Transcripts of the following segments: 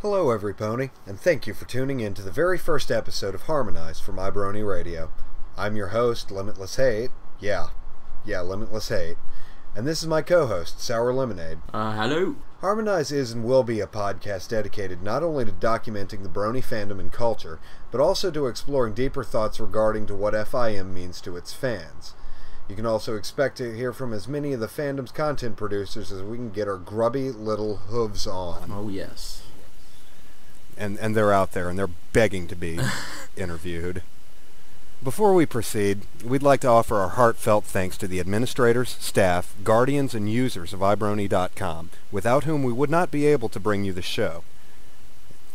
Hello, every pony, and thank you for tuning in to the very first episode of Harmonize from iBrony Radio. I'm your host, LimitlessHate. Yeah, LimitlessHate. And this is my co-host, Sour Lemonade. Hello. Harmonize is and will be a podcast dedicated not only to documenting the brony fandom and culture, but also to exploring deeper thoughts regarding to what FIM means to its fans. You can also expect to hear from as many of the fandom's content producers as we can get our grubby little hooves on. Oh, yes. And they're out there, and they're begging to be interviewed. Before we proceed, we'd like to offer our heartfelt thanks to the administrators, staff, guardians, and users of iBrony.com, without whom we would not be able to bring you the show.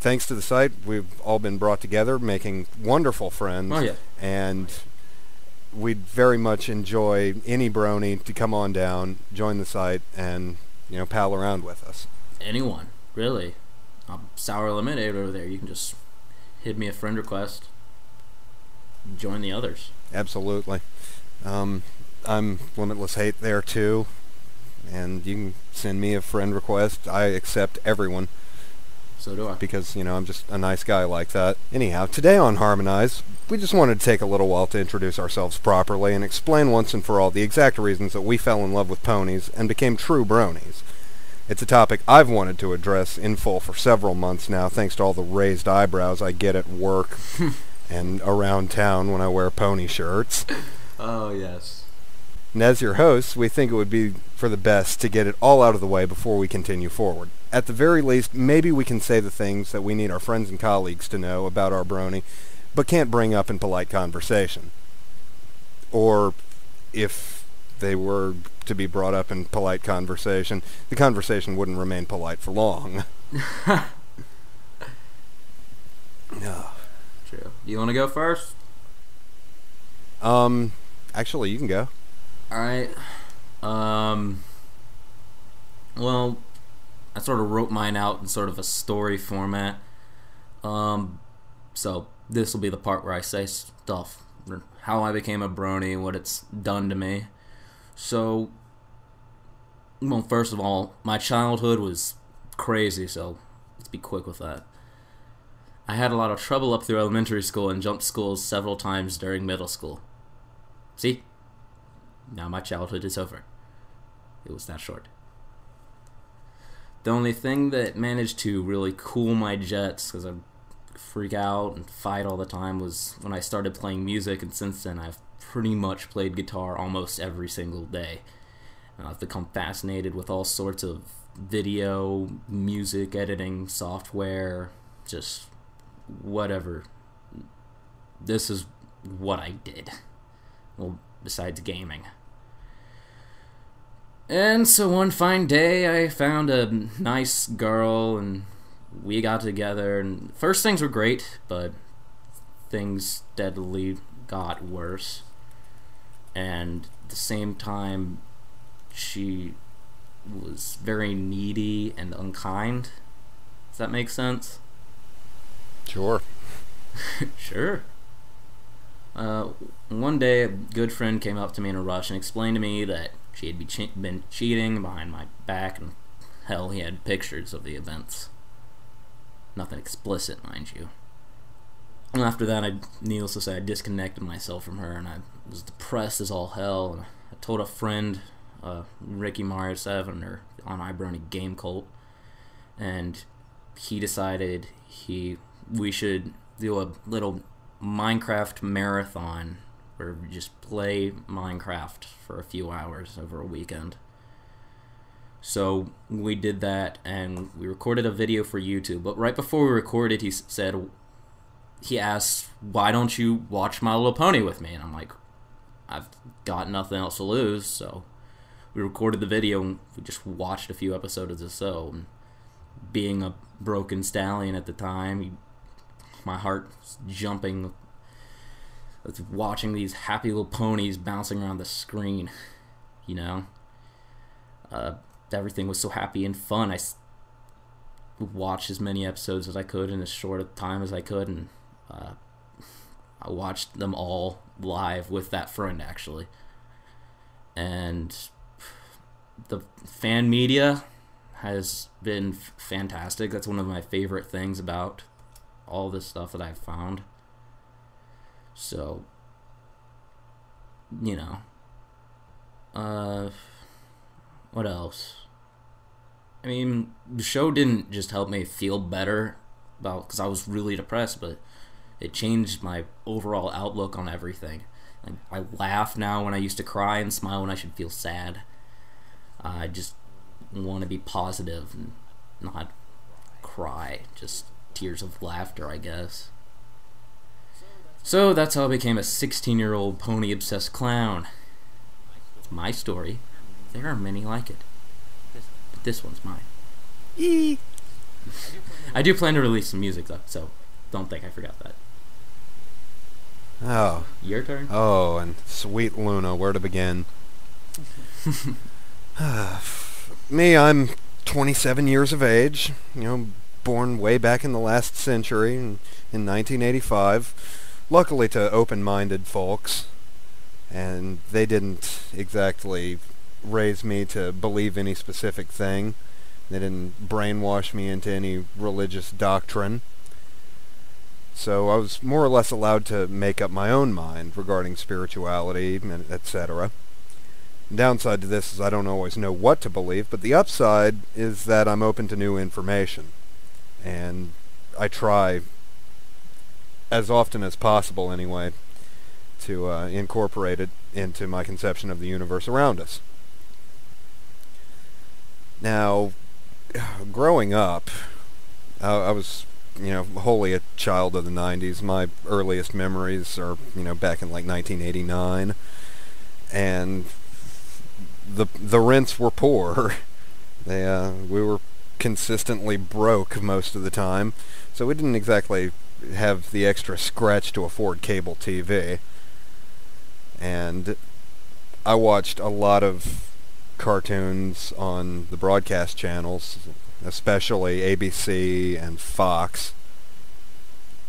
Thanks to the site, we've all been brought together, making wonderful friends. Oh, yeah. And we'd very much enjoy any brony to come on down, join the site, and, pal around with us. Anyone, really. I'm Sour Lemonade over there. You can just hit me a friend request. Join the others. Absolutely. I'm LimitlessHate there too, and you can send me a friend request. I accept everyone. So do I. Because, I'm just a nice guy like that. Anyhow, today on Harmonize, we just wanted to take a little while to introduce ourselves properly and explain once and for all the exact reasons that we fell in love with ponies and became true bronies. It's a topic I've wanted to address in full for several months now, thanks to all the raised eyebrows I get at work and around town when I wear pony shirts. Oh, yes. And as your hosts, we think it would be for the best to get it all out of the way before we continue forward. At the very least, maybe we can say the things that we need our friends and colleagues to know about our brony, but can't bring up in polite conversation. Or, if they were to be brought up in polite conversation, the conversation wouldn't remain polite for long. True. Do you want to go first? Actually, you can go. Alright. Well, I sort of wrote mine out in sort of a story format. So this will be the part where I say stuff. How I became a brony, what it's done to me. So, well, first of all, my childhood was crazy, so let's be quick with that. I had a lot of trouble up through elementary school and jumped schools several times during middle school. See? Now my childhood is over. It was that short. The only thing that managed to really cool my jets, because I freak out and fight all the time, was when I started playing music, and since then I've pretty much played guitar almost every single day. And I've become fascinated with all sorts of video, music editing software, just whatever. This is what I did. Well, besides gaming. And so one fine day I found a nice girl and we got together, and first things were great, but things steadily got worse. And at the same time, she was very needy and unkind. Does that make sense? Sure. Sure. One day, a good friend came up to me in a rush and explained to me that she had been cheating behind my back, and hell, he had pictures of the events. Nothing explicit, mind you. And after that, needless to say, I disconnected myself from her, and I was depressed as all hell. And I told a friend, Ricky Mario 7, or on iBrony Game Cult, and he decided we should do a little Minecraft marathon where we just play Minecraft for a few hours over a weekend. So we did that, and we recorded a video for YouTube. But right before we recorded, he asked, "Why don't you watch My Little Pony with me?" And I'm like, I've got nothing else to lose. So we recorded the video, and we just watched a few episodes or so. And being a broken stallion at the time, my heart was jumping with watching these happy little ponies bouncing around the screen, everything was so happy and fun. I watched as many episodes as I could in as short a time as I could, and I watched them all live with that friend, actually. And the fan media has been fantastic. That's one of my favorite things about all this stuff that I've found. So, you know, what else? I mean, the show didn't just help me feel better because I was really depressed, but it changed my overall outlook on everything. Like, I laugh now when I used to cry and smile when I should feel sad. I just want to be positive and not cry, just tears of laughter, I guess. So that's how I became a 16-year-old pony-obsessed clown. It's my story. There are many like it. But this one's mine. Eee. I do plan to release some music, though, so don't think I forgot that. Oh. Your turn? Oh, and sweet Luna, where to begin? Me, I'm 27 years of age, born way back in the last century, in 1985. Luckily to open-minded folks, and they didn't exactly raise me to believe any specific thing. They didn't brainwash me into any religious doctrine. So I was more or less allowed to make up my own mind regarding spirituality, etc. The downside to this is I don't always know what to believe, but the upside is that I'm open to new information. And I try, as often as possible anyway, to incorporate it into my conception of the universe around us. Now, growing up, I was, wholly a child of the 90s. My earliest memories are, back in like 1989, and the rents were poor. We were consistently broke most of the time, so we didn't exactly have the extra scratch to afford cable TV. And I watched a lot of cartoons on the broadcast channels, especially ABC and Fox,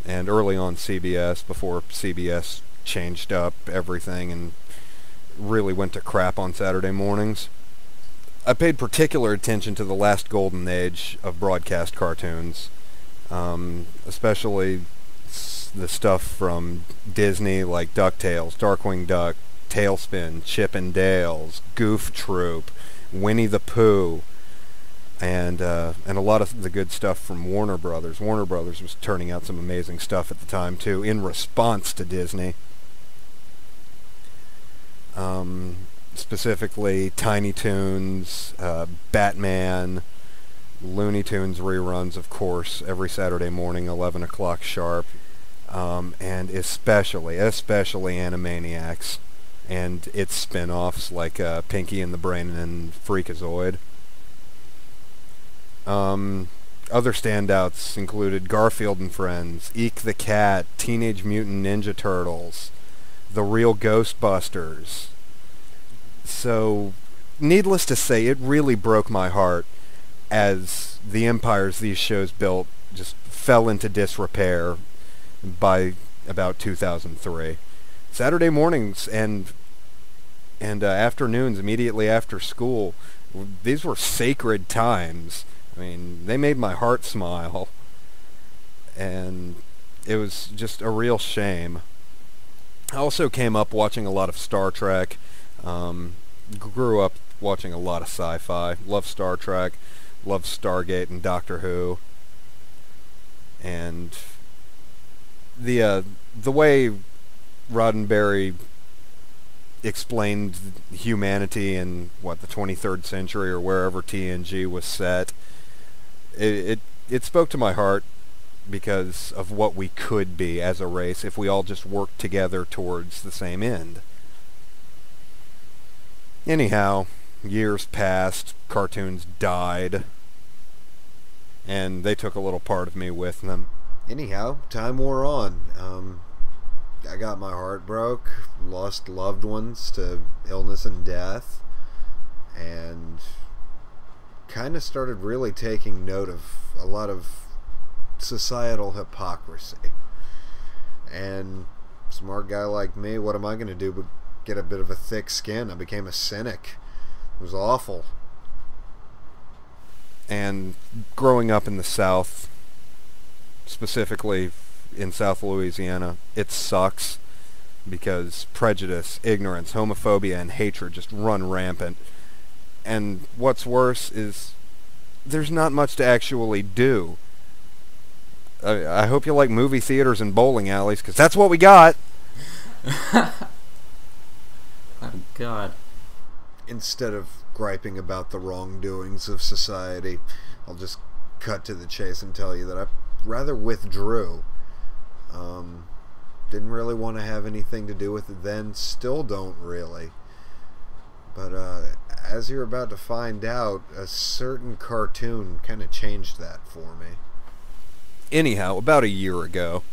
and early on CBS, before CBS changed up everything and really went to crap on Saturday mornings. I paid particular attention to the last golden age of broadcast cartoons, especially the stuff from Disney like DuckTales, Darkwing Duck, Tailspin, Chip and Dale's, Goof Troop, Winnie the Pooh, and a lot of the good stuff from Warner Brothers. Warner Brothers was turning out some amazing stuff at the time too, in response to Disney. Specifically Tiny Toons, Batman, Looney Tunes reruns, of course, every Saturday morning, 11 o'clock sharp, and especially Animaniacs and its spin-offs like Pinky and the Brain and Freakazoid. Other standouts included Garfield and Friends, Eek the Cat, Teenage Mutant Ninja Turtles, The Real Ghostbusters. So, needless to say, it really broke my heart as the empires these shows built just fell into disrepair by about 2003. Saturday mornings and afternoons immediately after school, these were sacred times. I mean, they made my heart smile, and it was just a real shame. I also came up watching a lot of Star Trek, grew up watching a lot of sci-fi, loved Star Trek, loved Stargate and Doctor Who, and the way Roddenberry explained humanity in the 23rd century or wherever TNG was set, it spoke to my heart because of what we could be as a race if we all just worked together towards the same end. Anyhow, years passed, cartoons died, and they took a little part of me with them. Anyhow, time wore on. I got my heart broke, lost loved ones to illness and death, and kind of started really taking note of a lot of societal hypocrisy. And smart guy like me, what am I going to do but get a bit of a thick skin? I became a cynic. It was awful. And growing up in the South, specifically in South Louisiana, it sucks because prejudice, ignorance, homophobia, and hatred just run rampant. And what's worse is there's not much to actually do. I hope you like movie theaters and bowling alleys, because that's what we got. Oh, God. Instead of griping about the wrongdoings of society, I'll just cut to the chase and tell you that I rather withdrew. Didn't really want to have anything to do with it then, still don't really. But as you're about to find out, a certain cartoon kind of changed that for me. Anyhow, about a year ago,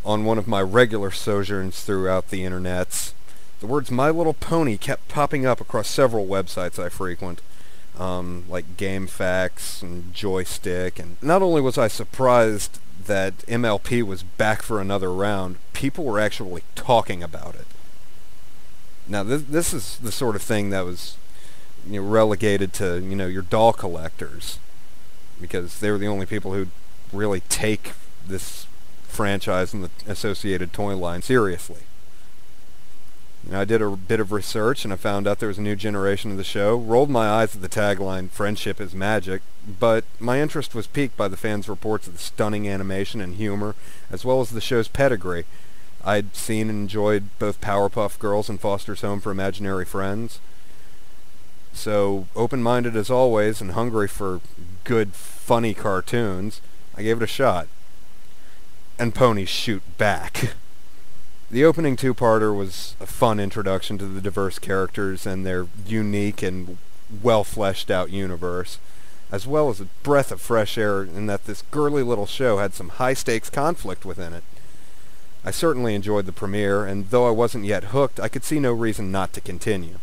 on one of my regular sojourns throughout the internets, the words My Little Pony kept popping up across several websites I frequent, like GameFAQs and Joystick, and not only was I surprised that MLP was back for another round, people were actually talking about it. Now, this is the sort of thing that was, relegated to, your doll collectors, because they were the only people who'd really take this franchise and the associated toy line seriously. I did a bit of research, and I found out there was a new generation of the show, rolled my eyes at the tagline, "Friendship is Magic," but my interest was piqued by the fans' reports of the stunning animation and humor, as well as the show's pedigree. I'd seen and enjoyed both Powerpuff Girls and Foster's Home for Imaginary Friends. So, open-minded as always, and hungry for good, funny cartoons, I gave it a shot. And Ponies shoot back. The opening two-parter was a fun introduction to the diverse characters and their unique and well-fleshed-out universe, as well as a breath of fresh air in that this girly little show had some high-stakes conflict within it. I certainly enjoyed the premiere, and though I wasn't yet hooked, I could see no reason not to continue.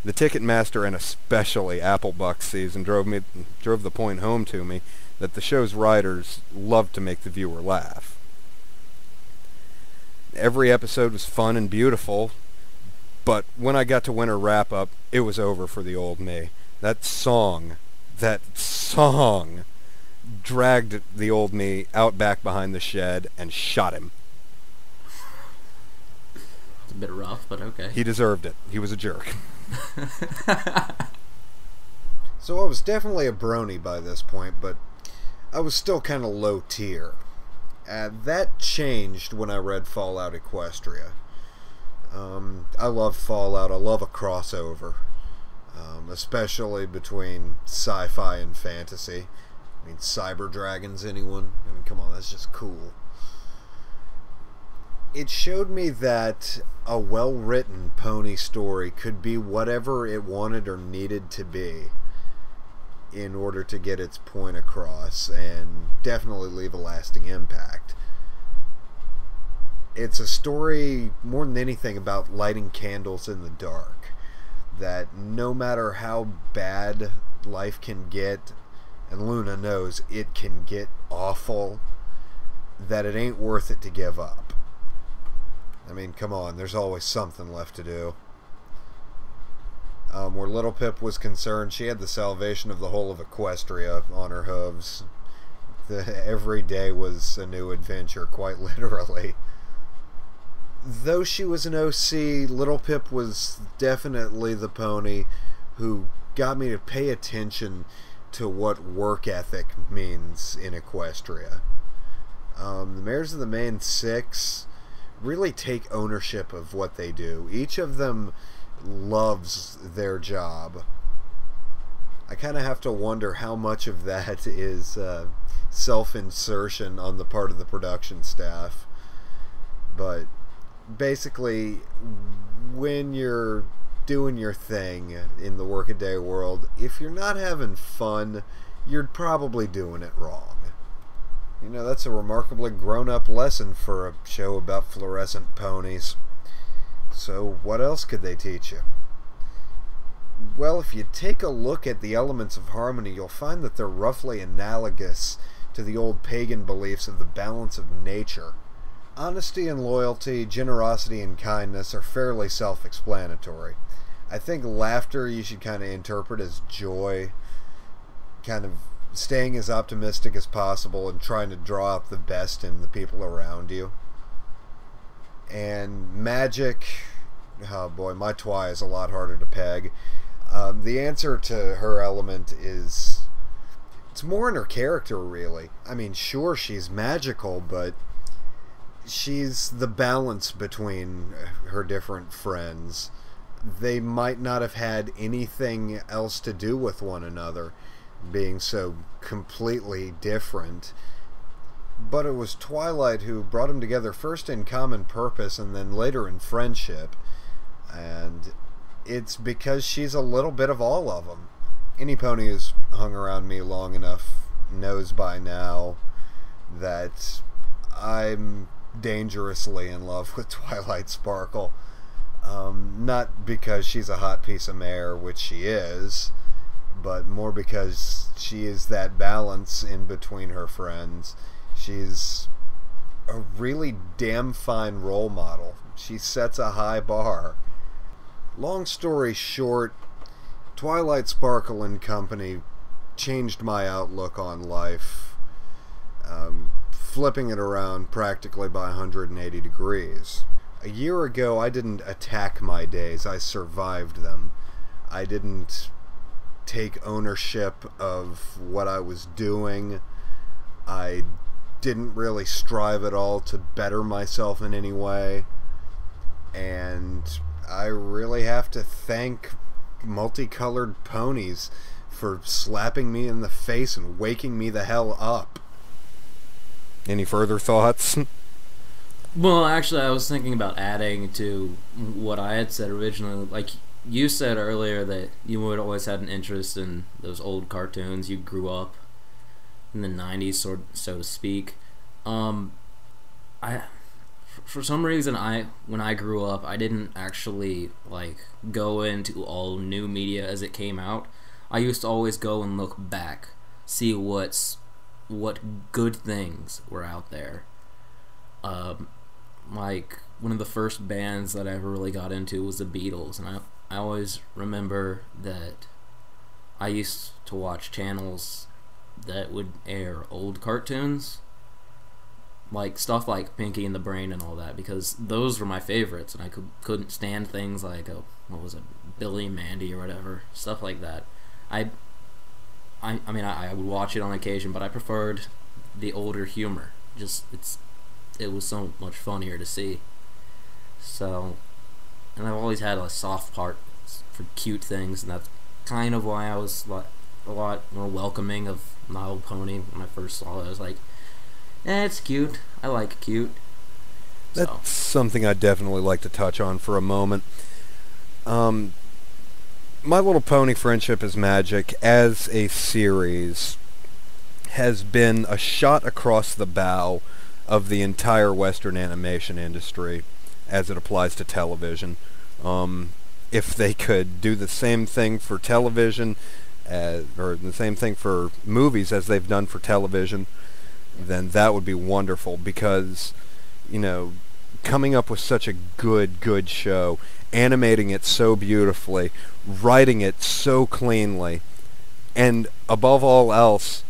The Ticketmaster and especially Applebuck season drove the point home to me that the show's writers loved to make the viewer laugh. Every episode was fun and beautiful, but when I got to winter wrap-up, it was over for the old me. That song dragged the old me out back behind the shed and shot him. It's a bit rough, but okay. He deserved it. He was a jerk. So I was definitely a brony by this point, but I was still kind of low tier. That changed when I read Fallout Equestria. I love Fallout. I love a crossover, especially between sci-fi and fantasy. I mean, cyber dragons, anyone? I mean, come on, that's just cool. It showed me that a well-written pony story could be whatever it wanted or needed to be in order to get its point across and definitely leave a lasting impact. It's a story more than anything about lighting candles in the dark, that no matter how bad life can get, and Luna knows it can get awful, that it ain't worth it to give up. I mean, come on, there's always something left to do. Where Little Pip was concerned, she had the salvation of the whole of Equestria on her hooves. Every day was a new adventure, quite literally. Though she was an OC, Little Pip was definitely the pony who got me to pay attention to what work ethic means in Equestria. The Mares of the main six really take ownership of what they do. Each of them loves their job. I kind of have to wonder how much of that is self-insertion on the part of the production staff. But basically, when you're doing your thing in the workaday world, if you're not having fun, you're probably doing it wrong. You know, that's a remarkably grown-up lesson for a show about fluorescent ponies. So what else could they teach you? Well, if you take a look at the elements of harmony, you'll find that they're roughly analogous to the old pagan beliefs of the balance of nature. Honesty and loyalty, generosity and kindness are fairly self-explanatory. I think laughter you should kind of interpret as joy. kind of staying as optimistic as possible and trying to draw out the best in the people around you. And magic, oh boy, my twi is a lot harder to peg. The answer to her element is, it's more in her character, really. I mean, sure, she's magical, but she's the balance between her different friends. They might not have had anything else to do with one another, being so completely different. But it was Twilight who brought them together, first in common purpose and then later in friendship. And it's because she's a little bit of all of them. Any pony who's hung around me long enough knows by now that I'm dangerously in love with Twilight Sparkle. Not because she's a hot piece of mare, which she is, but more because she is that balance in between her friends. She's a really damn fine role model. She sets a high bar. Long story short, Twilight Sparkle and Company changed my outlook on life, flipping it around practically by 180 degrees. A year ago, I didn't attack my days, I survived them. I didn't take ownership of what I was doing. I didn't really strive at all to better myself in any way. And I really have to thank multicolored ponies for slapping me in the face and waking me the hell up. Any further thoughts? Well, actually, I was thinking about adding to what I had said originally. Like, you said earlier that you would always had an interest in those old cartoons. You grew up in the 90s, so to speak. For some reason, when I grew up, I didn't actually go into all new media as it came out. I used to always go and look back, see what good things were out there. One of the first bands that I ever really got into was the Beatles, and I always remember that I used to watch channels that would air old cartoons, like stuff like Pinky and the Brain and all that, because those were my favorites, and I couldn't stand things like what was it, Billy and Mandy or whatever, stuff like that. I mean I would watch it on occasion, but I preferred the older humor. It was so much funnier to see. So, and I've always had a soft part for cute things, and that's kind of why I was a lot more welcoming of My Little Pony when I first saw it. I was like, it's cute. I like cute. That's something I'd definitely like to touch on for a moment. My Little Pony Friendship is Magic as a series has been a shot across the bow of the entire Western animation industry as it applies to television. If they could do the same thing for television, or the same thing for movies as they've done for television, then that would be wonderful, because, coming up with such a good show, animating it so beautifully, writing it so cleanly, and above all else,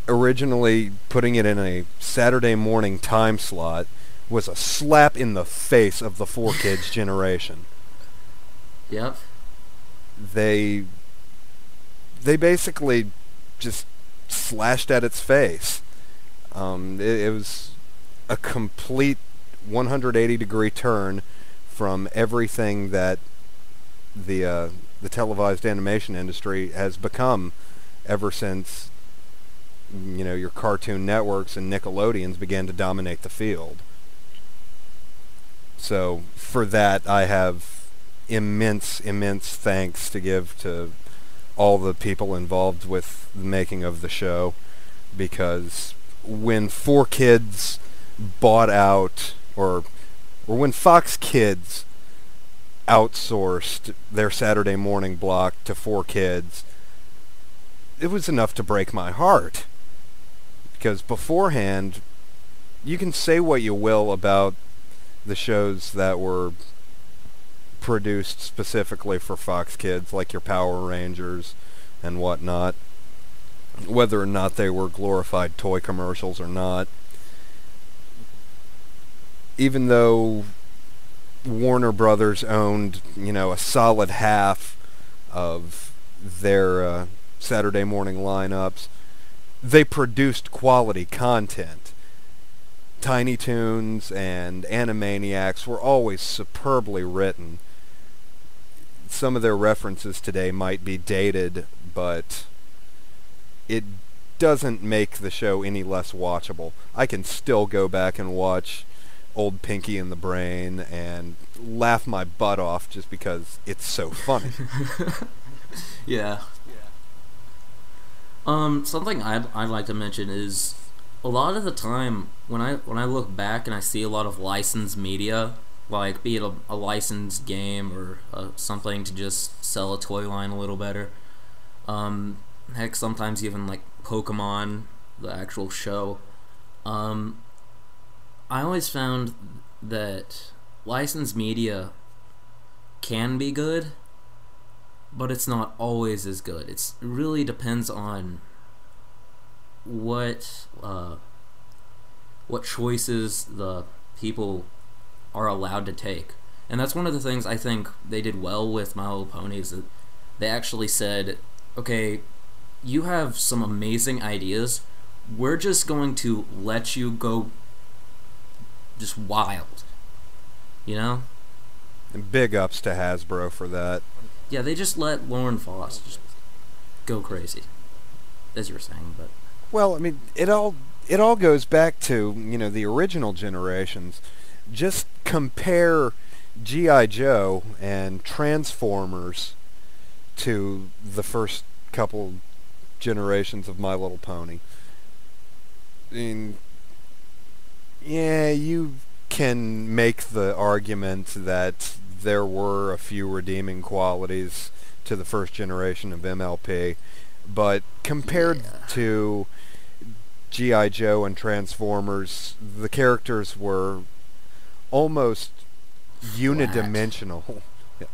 originally putting it in a Saturday morning time slot was a slap in the face of the 4Kids generation. Yep. They basically just slashed at its face. It was a complete 180-degree turn from everything that the televised animation industry has become ever since your Cartoon Networks and Nickelodeons began to dominate the field. So for that, I have immense thanks to give to all the people involved with the making of the show, because when 4Kids bought out, or when Fox Kids outsourced their Saturday morning block to 4Kids, it was enough to break my heart. Because beforehand, you can say what you will about the shows that were produced specifically for Fox Kids, like your Power Rangers and whatnot. whether or not they were glorified toy commercials or not. Even though Warner Brothers owned, a solid half of their Saturday morning lineups, they produced quality content. Tiny Toons and Animaniacs were always superbly written. Some of their references today might be dated, but it doesn't make the show any less watchable. I can still go back and watch Old Pinky and the Brain and laugh my butt off just because it's so funny. Yeah. Something I'd like to mention is a lot of the time when I look back and I see a lot of licensed media, like be it a licensed game or something to just sell a toy line a little better. Heck, sometimes even like Pokemon, the actual show. I always found that licensed media can be good, but it's not always as good. It really depends on what choices the people are allowed to take. And that's one of the things I think they did well with My Little Ponies. That they actually said, okay, you have some amazing ideas. We're just going to let you go just wild. And big ups to Hasbro for that. Yeah, they just let Lauren Foss just go crazy, as you were saying. But well, I mean, it all goes back to the original generations. Just compare G.I. Joe and Transformers to the first couple generations of My Little Pony. I mean, yeah, you can make the argument that there were a few redeeming qualities to the first generation of MLP, but compared to G.I. Joe and Transformers, the characters were almost unidimensional,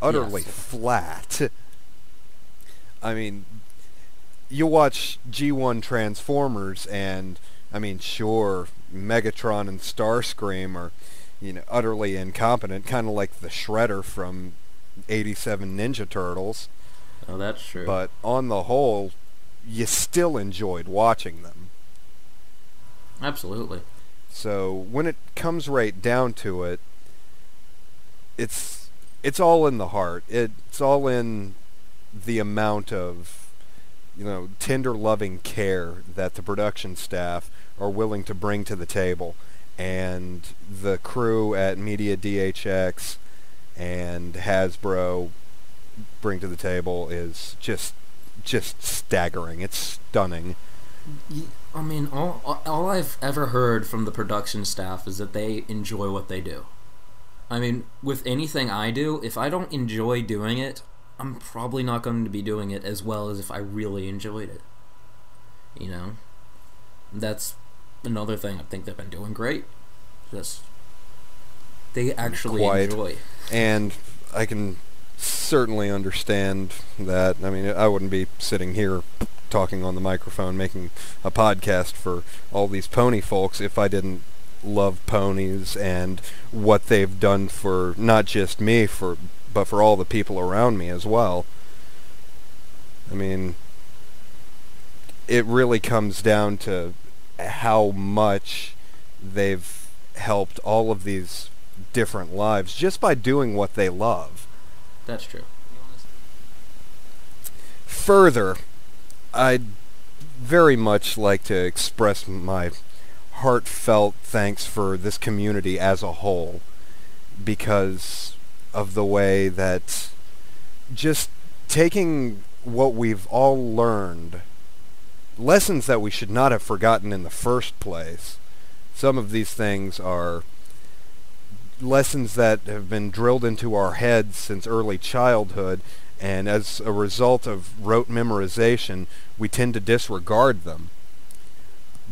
utterly flat. I mean, you watch G1 Transformers and, I mean, sure, Megatron and Starscream are, utterly incompetent, kind of like the Shredder from 87 Ninja Turtles. Oh, that's true. But on the whole, you still enjoyed watching them. Absolutely. So when it comes right down to it, it's all in the heart. It's all in the amount of, tender loving care that the production staff are willing to bring to the table, and the crew at Media DHX and Hasbro bring to the table is just staggering. It's stunning. I mean, all I've ever heard from the production staff is that they enjoy what they do. I mean, with anything I do, if I don't enjoy doing it, I'm probably not going to be doing it as well as if I really enjoyed it. That's another thing I think they've been doing great. Just they actually enjoy. And I can certainly understand that. I mean, I wouldn't be sitting here talking on the microphone making a podcast for all these pony folks if I didn't love ponies and what they've done for not just me, but for all the people around me as well. I mean, it really comes down to how much they've helped all of these different lives just by doing what they love. That's true. Further, I'd very much like to express my heartfelt thanks for this community as a whole, because of the way that just taking what we've all learned, lessons that we should not have forgotten in the first place. Some of these things are lessons that have been drilled into our heads since early childhood, and as a result of rote memorization, we tend to disregard them.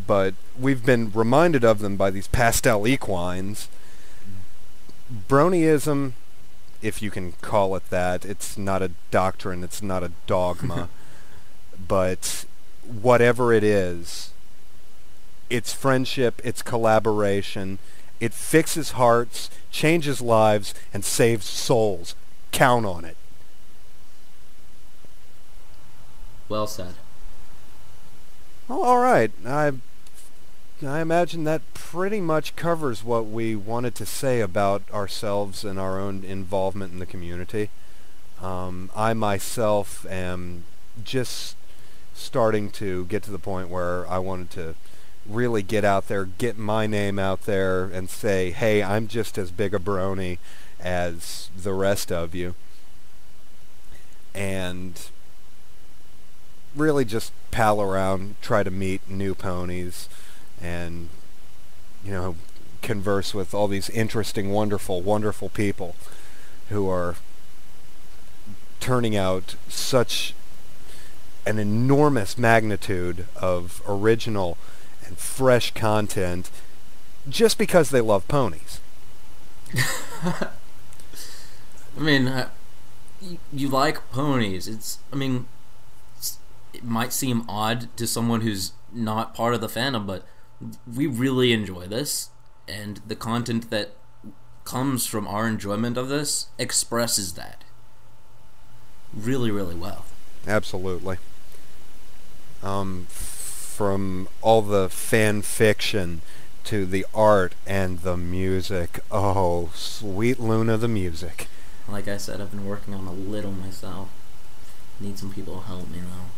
But we've been reminded of them by these pastel equines. Bronyism, if you can call it that, it's not a doctrine, it's not a dogma, but whatever it is, it's friendship, it's collaboration, it fixes hearts, changes lives, and saves souls. Count on it. Well said. Well, all right. I imagine that pretty much covers what we wanted to say about ourselves and our own involvement in the community. I myself am just starting to get to the point where I wanted to really get out there, get my name out there, and say, hey, I'm just as big a brony as the rest of you. And really just pal around, try to meet new ponies, and, you know, converse with all these interesting, wonderful, wonderful people who are turning out such an enormous magnitude of original and fresh content just because they love ponies. I mean, you like ponies. It might seem odd to someone who's not part of the fandom, but we really enjoy this, and the content that comes from our enjoyment of this expresses that really, really well. Absolutely. From all the fan fiction to the art and the music. Oh, sweet Luna, the music. Like I said, I've been working on a little myself. Need some people to help me, though.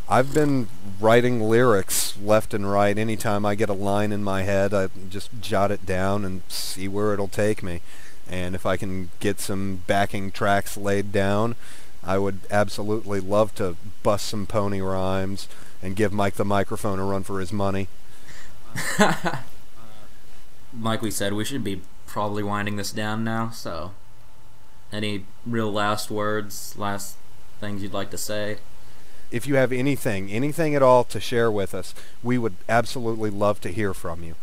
I've been writing lyrics left and right. Anytime I get a line in my head, I just jot it down and see where it'll take me. And if I can get some backing tracks laid down, I would absolutely love to bust some pony rhymes and give Mike the microphone a run for his money. Like we said, we should be probably winding this down now, so any real last words, last things you'd like to say? If you have anything at all to share with us, we would absolutely love to hear from you.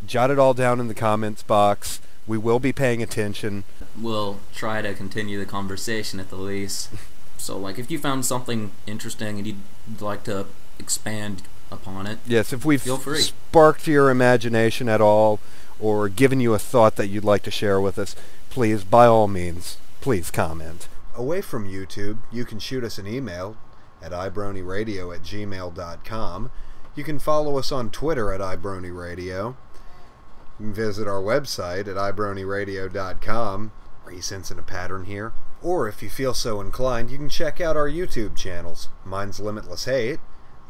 Jot it all down in the comments box. We will be paying attention. We'll try to continue the conversation at the least. So, like, if you found something interesting and you'd like to expand upon it, yes, if we've feel free. Sparked your imagination at all or given you a thought that you'd like to share with us, please, by all means, please comment. Away from YouTube, you can shoot us an email at ibronyradio@gmail.com. You can follow us on Twitter at ibronyradio. You can visit our website at ibronyradio.com. Are you sensing a pattern here? Or if you feel so inclined, you can check out our YouTube channels. Mine's LimitlessHate,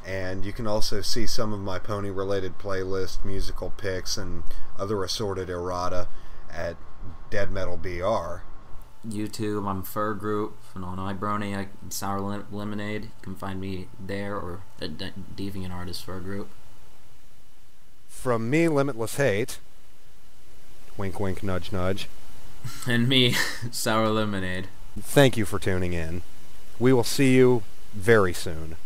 and you can also see some of my pony-related playlists, musical picks, and other assorted errata at Dead Metal BR. YouTube, I'm Fur Group, and on iBrony, Sour Lemonade. You can find me there or at Deviant Artist Fur Group. From me, LimitlessHate, wink wink nudge nudge, and me, Sour Lemonade. Thank you for tuning in. We will see you very soon.